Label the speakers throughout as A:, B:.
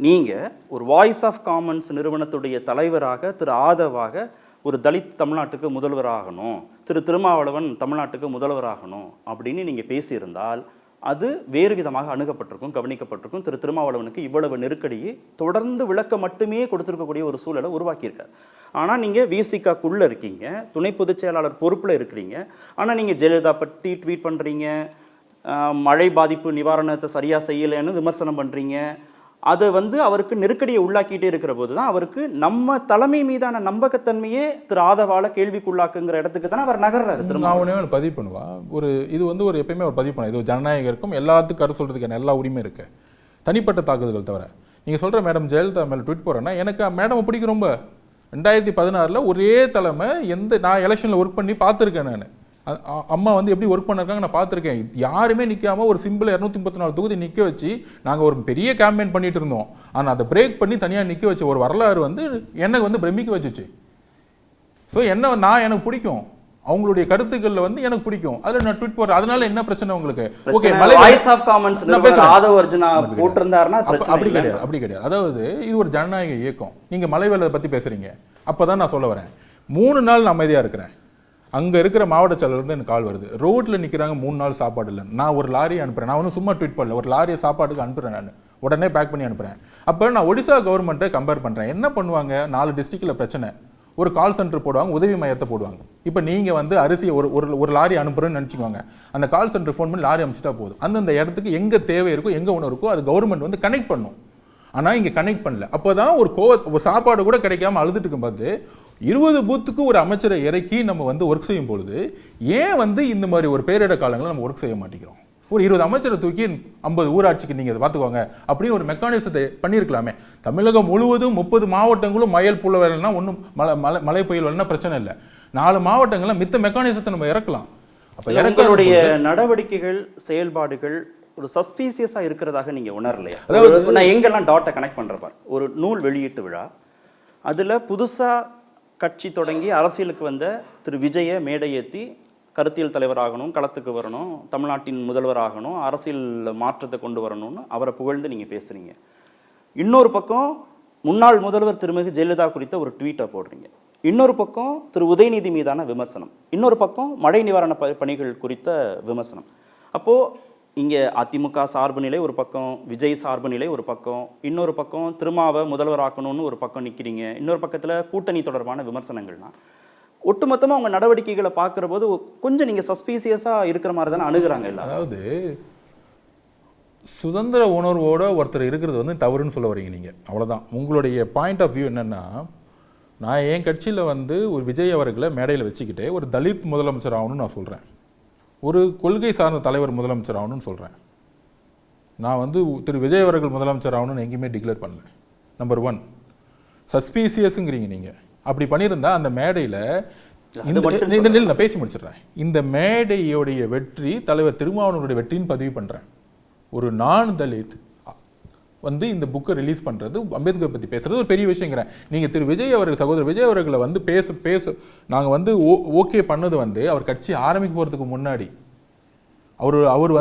A: நீங்கள் ஒரு voice of commons நிறுவனத்துடைய தலைவராக திரு ஆதவாக ஒரு தலித் தமிழ்நாட்டுக்கு முதல்வராகணும், திரு திருமாவளவன் தமிழ்நாட்டுக்கு முதல்வராகணும் அப்படின்னு நீங்கள் பேசியிருந்தால் அது வேறு விதமாக அணுகப்பட்டிருக்கும், கவனிக்கப்பட்டிருக்கும். திரு திருமாவளவனுக்கு இவ்வளவு நெருக்கடியை தொடர்ந்து விளக்க மட்டுமே கொடுத்துருக்கக்கூடிய ஒரு சூழலை உருவாக்கியிருக்காரு. ஆனால் நீங்கள் விசிகாக்குள்ளே இருக்கீங்க, துணை பொதுச் செயலாளர் பொறுப்பில் இருக்கிறீங்க. ஆனால் நீங்கள் ஜெயலலிதா பற்றி ட்வீட் பண்ணுறீங்க, மழை பாதிப்பு நிவாரணத்தை சரியாக செய்யலைன்னு விமர்சனம் பண்ணுறீங்க. அதை அவருக்கு நெருக்கடியை உள்ளாக்கிட்டே இருக்கிற போது தான் அவருக்கு நம்ம தலைமை மீதான நம்பகத்தன்மையே திரு ஆதவால கேள்விக்குள்ளாக்குங்கிற இடத்துக்கு தானே அவர் நகர்றாரு.
B: திரும்ப பதிவு பண்ணுவா இது ஒரு எப்பயுமே ஒரு பதிவு பண்ண, இது ஜனநாயகம் இருக்கும், எல்லாத்துக்கும் கரு சொல்றதுக்கான எல்லா உரிமை இருக்கு, தனிப்பட்ட தாக்குதல்கள் தவிர. நீங்க சொல்ற மேடம் ஜெயலலிதா மேல ட்வீட் போறேன்னா எனக்கு மேடம் பிடிக்கும் ரொம்ப. 2016 ஒரே தலைமை, நான் எலெக்ஷன்ல ஒர்க் பண்ணி பார்த்துருக்கேன். நான் அம்மா எப்படி ஒர்க் பண்ணிருக்காங்க நான் பார்த்துருக்கேன். யாருமே நிற்காம ஒரு சிம்பிள் 234 தொகுதி நிற்க வச்சு நாங்கள் ஒரு பெரிய கேம்பெயின் பண்ணிட்டு இருந்தோம். ஆனால் அதை பிரேக் பண்ணி தனியாக நிற்க வச்ச ஒரு வரலாறு எனக்கு பிரமிக்க வச்சுச்சு. ஸோ எனக்கு பிடிக்கும், அவங்களுடைய கருத்துக்கள் எனக்கு பிடிக்கும். அதில் நான் ட்வீட் போடுறேன். அதனால என்ன பிரச்சனை உங்களுக்கு? ஓகே,
A: வாய்ஸ் ஆஃப் காமன்ஸ் போட்டிருந்தாருன்னா
B: அப்படி கிடையாது. அதாவது இது ஒரு ஜனநாயக இயக்கம். நீங்க மலை வெள்ளத்தை பத்தி பேசுறீங்க, அப்பதான் நான் சொல்ல வரேன். 3 நாள் நான் அமைதியா இருக்கிறேன். அங்கே இருக்கிற மாவட்ட செயலர்லேருந்து எனக்கு கால் வருது, ரோட்டில் நிற்கிறாங்க, 3 நாள் சாப்பாடு இல்லை. நான் ஒரு லாரியை அனுப்புகிறேன், நான் சும்மா ட்வீட் பண்ணல, ஒரு லாரியை சாப்பாட்டுக்கு அனுப்புகிறேன், நான் உடனே பேக் பண்ணி அனுப்புகிறேன். அப்போ நான் ஒடிசா கவர்மெண்ட்டை கம்பேர் பண்ணுறேன். என்ன பண்ணுவாங்க, 4 டிஸ்ட்ரிக்டில் பிரச்சனை, ஒரு கால் சென்டர் போடுவாங்க, உதவி மையத்தை போடுவாங்க. இப்போ நீங்கள் அரிசியை ஒரு லாரி அனுப்புகிறேன்னு நினச்சிக்கோங்க, அந்த கால் சென்டர் ஃபோன் பண்ணி லாரி அனுப்பிச்சிட்டா போதும். அந்தந்த இடத்துக்கு எங்கே தேவை இருக்கோ, எங்கே ஒன்று இருக்கோ அது கவர்மெண்ட் கனெக்ட் பண்ணும். ஆனால் இங்கே கனெக்ட் பண்ணல. அப்போ தான் ஒரு சாப்பாடு கூட கிடைக்காம அழுதுட்டு இருக்கும் போது 20 பூத்துக்கு ஒரு அமைச்சரை இறக்கி நம்ம ஒர்க் செய்யும் பொழுது ஏன் இந்த மாதிரி ஒரு பேரிட காலங்களில் நம்ம ஒர்க் செய்ய மாட்டேங்கிறோம்? ஒரு 20 அமைச்சரை தூக்கி 50 ஊராட்சிக்கு நீங்கள் பார்த்துக்கோங்க அப்படின்னு ஒரு மெக்கானிசத்தை பண்ணியிருக்கலாமே. தமிழகம் முழுவதும் 30 மாவட்டங்களும் மயல் புல வேலைன்னா ஒன்றும் மழை புயல் வேலைன்னா பிரச்சனை இல்லை. 4 மாவட்டங்களில் மித்த மெக்கானிசத்தை நம்ம இறக்கலாம்.
A: அப்போ இறங்களுடைய நடவடிக்கைகள் செயல்பாடுகள் ஒரு சஸ்பீசியஸா இருக்கிறதாக நீங்க உணரலையா? அதாவது நான் எங்கெல்லாம் டாட்டை கனெக்ட் பண்றேன், ஒரு நூல் வெளியீட்டு விழா, அதுல புதுசா கட்சி தொடங்கி அரசியலுக்கு வந்த திரு விஜய மேடை ஏற்றி கருத்தியல் தலைவராகணும், களத்துக்கு வரணும், தமிழ்நாட்டின் முதல்வராகணும், அரசியல் மாற்றத்தை கொண்டு வரணும்னு அவரை புகழ்ந்து நீங்கள் பேசுகிறீங்க. இன்னொரு பக்கம் முன்னாள் முதல்வர் திருமிகு ஜெயலலிதா குறித்த ஒரு ட்வீட்டை போடுறீங்க. இன்னொரு பக்கம் திரு உதயநிதி மீதான விமர்சனம், இன்னொரு பக்கம் மழை நிவாரண பணிகள் குறித்த விமர்சனம். அப்போது இங்கே அதிமுக சார்பு நிலை ஒரு பக்கம், விஜய் சார்பு நிலை ஒரு பக்கம், இன்னொரு பக்கம் திருமாவை முதல்வராக்கணும்னு ஒரு பக்கம் நிற்கிறீங்க, இன்னொரு பக்கத்தில் கூட்டணி தொடர்பான விமர்சனங்கள்னா ஒட்டுமொத்தமாக உங்கள் நடவடிக்கைகளை பார்க்குற போது கொஞ்சம் நீங்கள் சஸ்பீசியஸாக இருக்கிற மாதிரி தானே அணுகுறாங்க இல்லை?
B: அதாவது சுதந்திர உணர்வோட ஒருத்தர் இருக்கிறது தவறுன்னு சொல்ல வரீங்க நீங்கள், அவ்வளோதான். உங்களுடைய பாயிண்ட் ஆஃப் வியூ என்னென்னா, நான் என் கட்சியில் ஒரு விஜய் அவர்களை மேடையில் வச்சுக்கிட்டே ஒரு தலித் முதலமைச்சர் ஆகணும்னு நான் சொல்கிறேன், ஒரு கொள்கை சார்ந்த தலைவர் முதலமைச்சர் ஆகணும்னு சொல்கிறேன். நான் திரு விஜய் அவர்கள் முதலமைச்சர் ஆகணும்னு எங்கேயுமே டிக்ளேர் பண்ணல. நம்பர் 1 சஸ்பீசியஸுங்கிறீங்க நீங்கள். அப்படி பண்ணியிருந்தா அந்த மேடையில் நான் பேசி முடிச்சிடுறேன். இந்த மேடையோடைய வெற்றி தலைவர் திருமாவளவனுடைய வெற்றின்னு பதிவு பண்ணுறேன். ஒரு நான் தலித் இந்த புக்கை ரிலீஸ் பண்ணுறது, அம்பேத்கர் பற்றி பேசுறது ஒரு பெரிய விஷயங்கிறேன். நீங்கள் திரு விஜய் அவர்கள், சகோதரர் விஜய் அவர்களை பேச நாங்கள் ஓகே பண்ணது அவர் கட்சி ஆரம்பிக்க போகிறதுக்கு முன்னாடி அவர்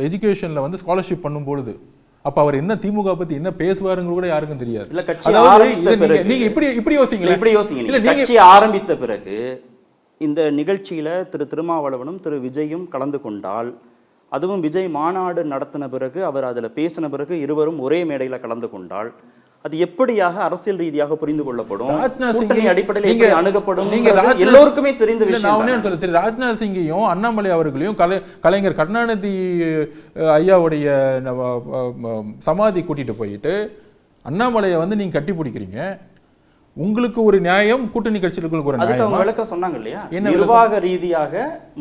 B: எஜுகேஷனில் ஸ்காலர்ஷிப் பண்ணும்பொழுது அப்போ அவர் என்ன திமுக பற்றி என்ன பேசுவாருங்க கூட யாருக்கும் தெரியாது. நீங்கள் இப்படி யோசிங்க.
A: கட்சி ஆரம்பித்த பிறகு இந்த நிகழ்ச்சியில் திரு திருமாவளவனும் திரு விஜயும் கலந்து கொண்டால், அதுவும் விஜய் மாநாடு நடத்தின பிறகு அவர் அதில் பேசின பிறகு இருவரும் ஒரே மேடையில் கலந்து கொண்டால் அது எப்படியாக அரசியல் ரீதியாக புரிந்து கொள்ளப்படும், அடிப்படையில் அணுகப்படும், எல்லோருக்குமே தெரிந்த விஷயம்.
B: திரு ராஜ்நாத் சிங்கையும் அண்ணாமலை அவர்களையும் கலைஞர் கருணாநிதி ஐயாவுடைய சமாதி கூட்டிட்டு போயிட்டு அண்ணாமலையை நீங்க கட்டி பிடிக்கிறீங்க. உங்களுக்கு ஒரு நியாயம், கூட்டணி கட்சிகளுக்கு ஒரு நியாயம்.
A: அவங்க விளக்கம் சொன்னாங்க இல்லையா, நிர்வாக ரீதியாக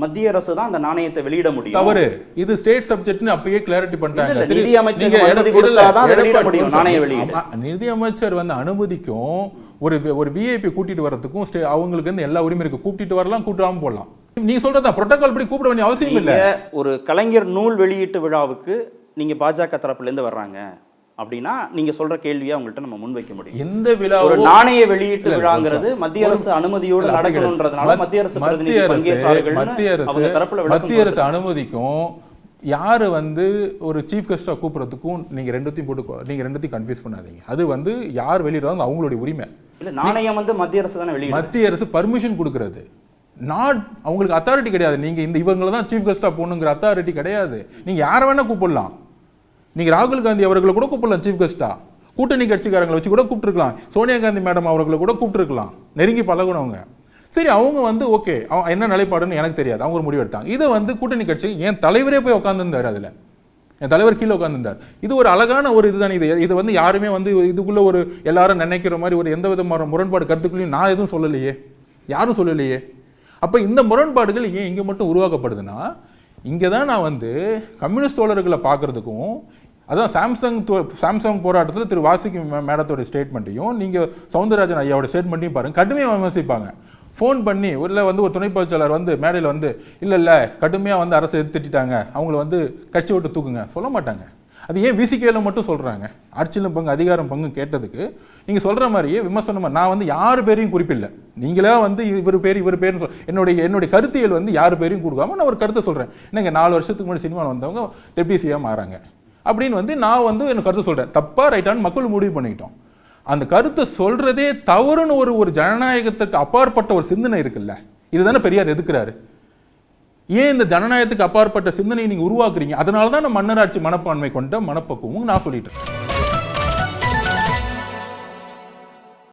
A: மத்திய அரசு தான் அந்த நாணயத்தை வெளியிட முடியும்.
B: தவறு, இது ஸ்டேட் சப்ஜெக்ட் அப்பயே கிளாரிட்டி பண்ணிட்டாங்க.
A: நிதி அமைச்சர் அனுமதி கொடுத்தாதான் வெளியிட முடியும் நாணய வெளியீடு.
B: நிதி அமைச்சர் அனுமதிக்கும் ஒரு விஐபி கூட்டிட்டு வரதுக்கும் அவங்களுக்கு எல்லா உரிமை இருக்கு. கூட்டிட்டு வரலாம், கூட்டாம போடலாம். நீங்க சொல்றதா புரோட்டோகால் படி கூப்பிட வேண்டிய அவசியம் இல்லை.
A: ஒரு கலைஞர் நூல் வெளியீட்டு விழாவுக்கு நீங்க பாஜக தரப்புல இருந்து வர்றாங்க அப்படின்னா நீங்க சொல்ற கேள்வியை அவங்கள்ட்ட நம்ம முன்வைக்க முடியும்.
B: எந்த விழா,
A: ஒரு நாணய வெளியீட்டு விழாங்கிறது மத்திய அரசு அனுமதியோடு நடக்கணும்ன்றதுனால மத்திய அரசு பிரதிநிதி பங்கேற்றார்கள்.
B: மத்திய அரசு அனுமதிக்கும் யார் வந்து ஒரு சீஃப் கெஸ்ட்டாக கூப்பிட்றதுக்கும் நீங்கள் ரெண்டுத்தையும் கன்ஃபியூஸ் பண்ணாதீங்க. அது வந்து யார் வெளியிடுறாங்க அவங்களுடைய உரிமை.
A: இல்லை, நாணயம் வந்து மத்திய அரசு தானே வெளியிடும்.
B: மத்திய அரசு பர்மிஷன் கொடுக்குறது, அவங்களுக்கு அத்தாரிட்டி கிடையாது. நீங்கள் இவங்களை தான் சீஃப் கெஸ்ட்டாக போகணுங்கிற அத்தாரிட்டி கிடையாது. நீங்கள் யாரை வேணால் கூப்பிடலாம். நீங்கள் ராகுல் காந்தி அவர்களை கூட கூப்பிடலாம் சீஃப் கெஸ்ட்டாக, கூட்டணி கட்சிக்காரங்களை வச்சு கூட கூப்பிட்டுருக்கலாம், சோனியா காந்தி மேடம் அவர்களை கூட கூப்பிட்டுருக்கலாம், நெருங்கி பழகுனவங்க. சரி, அவங்க வந்து ஓகே, என்ன நிலைப்பாடுன்னு எனக்கு தெரியாது, அவங்க ஒரு முடிவு எடுத்தாங்க. இதை வந்து கூட்டணி கட்சி என் தலைவரே போய் உட்காந்துருந்தார், அதில் என் தலைவர் கீழே உட்காந்துருந்தார். இது ஒரு அழகான ஒரு இதுதான். இது வந்து யாருமே வந்து இதுக்குள்ள ஒரு எல்லாரும் நினைக்கிற மாதிரி ஒரு எந்த விதமான முரண்பாடு கருத்துக்களையும் நான் எதுவும் சொல்லலையே, யாரும் சொல்லலையே. அப்போ இந்த முரண்பாடுகள் ஏன் இங்கே மட்டும் உருவாக்கப்படுதுன்னா, இங்கே தான் நான் வந்து கம்யூனிஸ்ட் தோழர்களை பார்க்குறதுக்கும், அதான் சாம்சங் போராட்டத்தில் திரு வாசுகி மேடத்தோட ஸ்டேட்மெண்ட்டையும் நீங்கள் சவுந்தரராஜன் ஐயாவோட ஸ்டேட்மெண்ட்டையும் பாருங்கள், கடுமையாக விமர்சிப்பாங்க. ஃபோன் பண்ணி இல்லை வந்து ஒரு துணை பொதுச்செயலாளர் வந்து மேடையில் வந்து இல்லை கடுமையாக வந்து அரசு திட்டாங்க, அவங்கள வந்து கட்சி விட்டு தூக்குங்க சொல்ல மாட்டாங்க. அது ஏன் விசிகேல மட்டும் சொல்கிறாங்க? ஆட்சியிலும் பங்கு அதிகாரம் பங்கு கேட்டதுக்கு நீங்கள் சொல்கிற மாதிரியே விமர்சனமாக நான் வந்து யார் பேரையும் குறிப்பில்லை. நீங்களே வந்து இவர் பேர்னு என்னுடைய கருத்தியல் வந்து யார் பேரையும் கொடுக்காம நான் ஒரு கருத்தை சொல்கிறேன். என்னங்க 4 வருஷத்துக்கு முன்னாடி சினிமாவில் வந்தவங்க டெப்டி சிஎம் ஆகிறாங்க அப்படின்னு வந்து நான் வந்து எனக்கு கருத்து சொல்கிறேன். தப்பாக ரைட்டான்னு மக்கள் முடிவு பண்ணிக்கிட்டோம். அந்த கருத்தை சொல்றதே தவறுன்னு ஒரு ஜனநாயகத்துக்கு அப்பாற்பட்ட ஒரு சிந்தனை இருக்குல்ல, இதுதானே பெரியார் எதுக்குறாரு. ஏன் இந்த ஜனநாயகத்துக்கு அப்பாற்பட்ட சிந்தனையை நீங்க உருவாக்குறீங்க? அதனால தான் மன்னராட்சி மனப்பான்மை கொண்ட மனப்பக்குவம் நான் சொல்லிட்டு இருக்கேன்.